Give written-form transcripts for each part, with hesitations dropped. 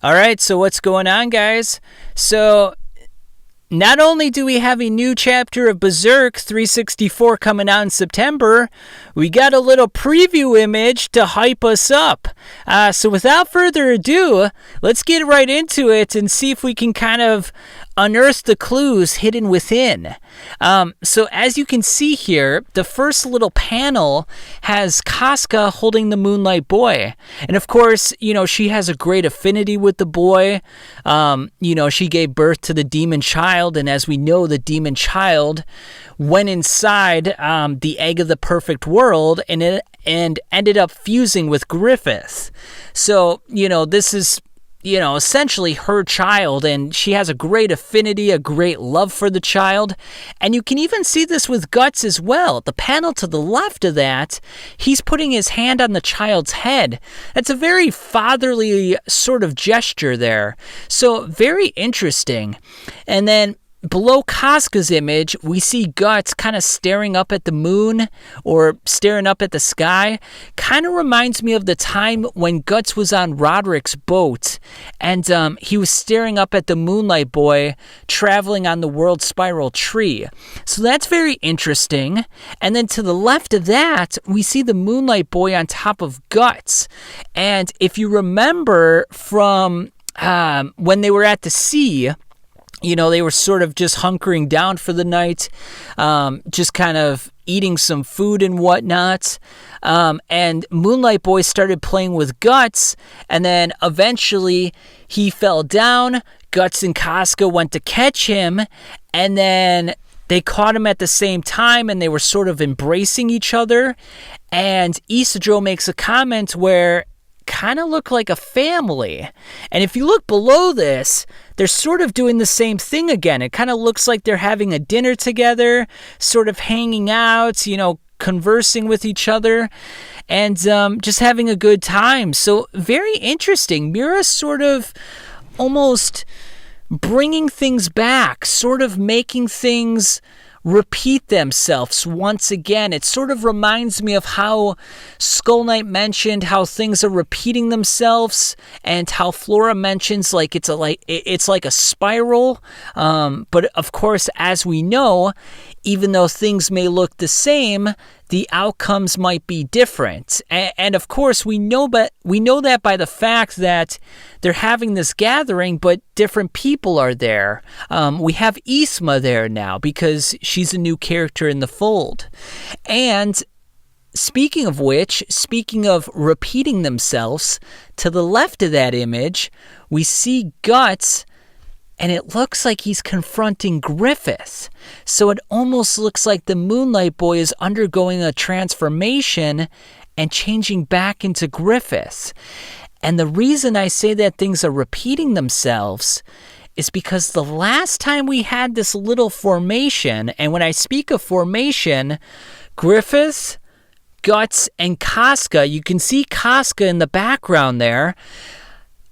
All right, so what's going on, guys? So, not only do we have a new chapter of Berserk 364 coming out in September, we got a little preview image to hype us up. So, without further ado, let's get right into it and see if we can kind of unearth the clues hidden within. So as you can see here, the first little panel has Casca holding the Moonlight boy. And of course, she has a great affinity with the boy. She gave birth to the demon child. And as we know, the demon child went inside the egg of the perfect world and ended up fusing with Griffith. So, this is essentially her child, and she has a great affinity, a great love for the child. And you can even see this with Guts as well. The panel to the left of that, he's putting his hand on the child's head. That's a very fatherly sort of gesture there. So very interesting. And then below Casca's image, we see Guts kind of staring up at the moon or staring up at the sky. Kind of reminds me of the time when Guts was on Roderick's boat and he was staring up at the Moonlight boy traveling on the world spiral tree. So that's very interesting. And then to the left of that, we see the Moonlight boy on top of Guts. And if you remember from when they were at the sea, they were sort of just hunkering down for the night, just kind of eating some food and whatnot. And Moonlight Boy started playing with Guts, and then eventually he fell down. Guts and Casca went to catch him, and then they caught him at the same time, and they were sort of embracing each other. And Isidro makes a comment where kind of look like a family. And if you look below this, they're sort of doing the same thing again. It kind of looks like they're having a dinner together, sort of hanging out, conversing with each other, and just having a good time. So very interesting. Mira's sort of almost bringing things back, sort of making things repeat themselves once again. It sort of reminds me of how Skull Knight mentioned how things are repeating themselves, and how Flora mentions it's like a spiral. But of course, as we know, even though things may look the same, the outcomes might be different. And of course, we know that by the fact that they're having this gathering, but different people are there. We have Isma there now because she's a new character in the fold. And speaking of repeating themselves, to the left of that image, we see Guts, and it looks like he's confronting Griffith. So it almost looks like the Moonlight boy is undergoing a transformation and changing back into Griffith. And the reason I say that things are repeating themselves is because the last time we had this little formation, and when I speak of formation, Griffith, Guts, and Casca, you can see Casca in the background there,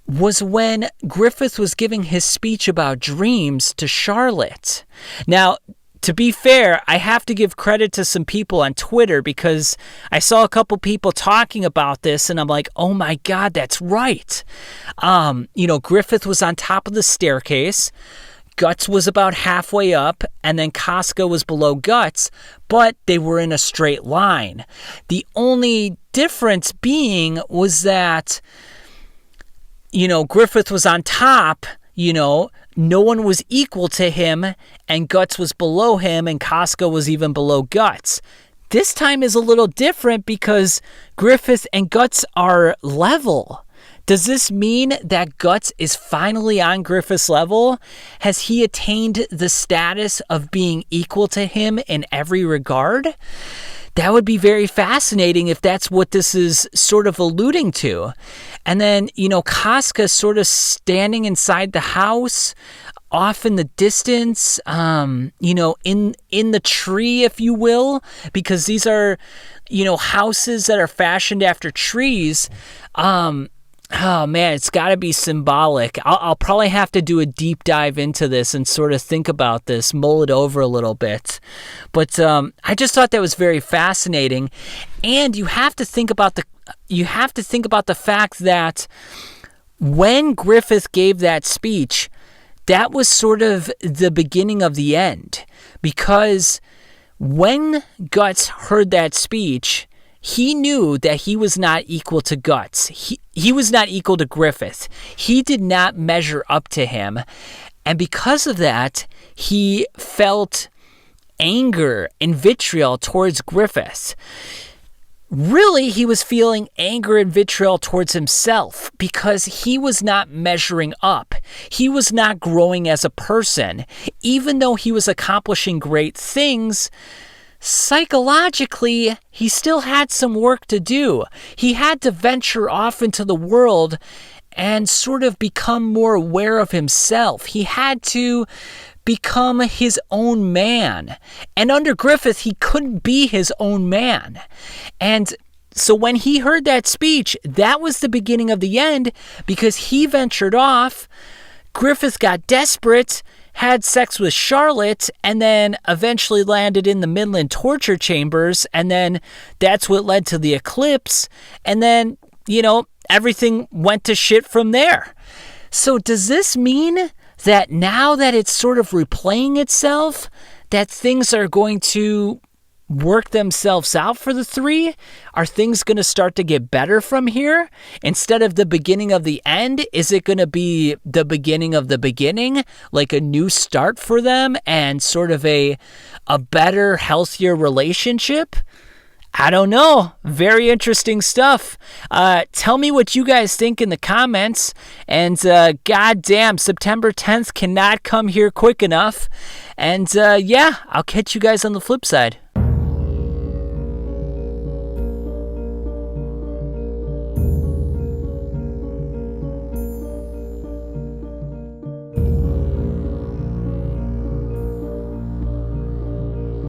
was when Griffith was giving his speech about dreams to Charlotte. Now, to be fair, I have to give credit to some people on Twitter because I saw a couple people talking about this and I'm like, oh my God, that's right. Griffith was on top of the staircase. Guts was about halfway up, and then Casca was below Guts, but they were in a straight line. The only difference being was that Griffith was on top, no one was equal to him, and Guts was below him, and Casca was even below Guts. This time is a little different because Griffith and Guts are level. Does this mean that Guts is finally on Griffith's level? Has he attained the status of being equal to him in every regard? That would be very fascinating if that's what this is sort of alluding to. And then, Casca sort of standing inside the house, off in the distance, in the tree, if you will, because these are, houses that are fashioned after trees. Oh man, it's got to be symbolic. I'll probably have to do a deep dive into this and sort of think about this, mull it over a little bit. But I just thought that was very fascinating. And you have to think about the fact that when Griffith gave that speech, that was sort of the beginning of the end. Because when Guts heard that speech, he knew that he was not equal to Guts. He was not equal to Griffith. He did not measure up to him. And because of that, he felt anger and vitriol towards Griffith. Really, he was feeling anger and vitriol towards himself because he was not measuring up. He was not growing as a person. Even though he was accomplishing great things, psychologically, he still had some work to do. He had to venture off into the world and sort of become more aware of himself. He had to become his own man. And under Griffith, he couldn't be his own man. And so when he heard that speech, that was the beginning of the end because he ventured off. Griffith got desperate, had sex with Charlotte, and then eventually landed in the Midland torture chambers. And then that's what led to the eclipse. And then, everything went to shit from there. So does this mean that now that it's sort of replaying itself, that things are going to work themselves out for the three? Are things going to start to get better from here? Instead of the beginning of the end, is it going to be the beginning of the beginning? Like a new start for them and sort of a better, healthier relationship? I don't know. Very interesting stuff. Tell me what you guys think in the comments. And goddamn, September 10th cannot come here quick enough. And yeah, I'll catch you guys on the flip side.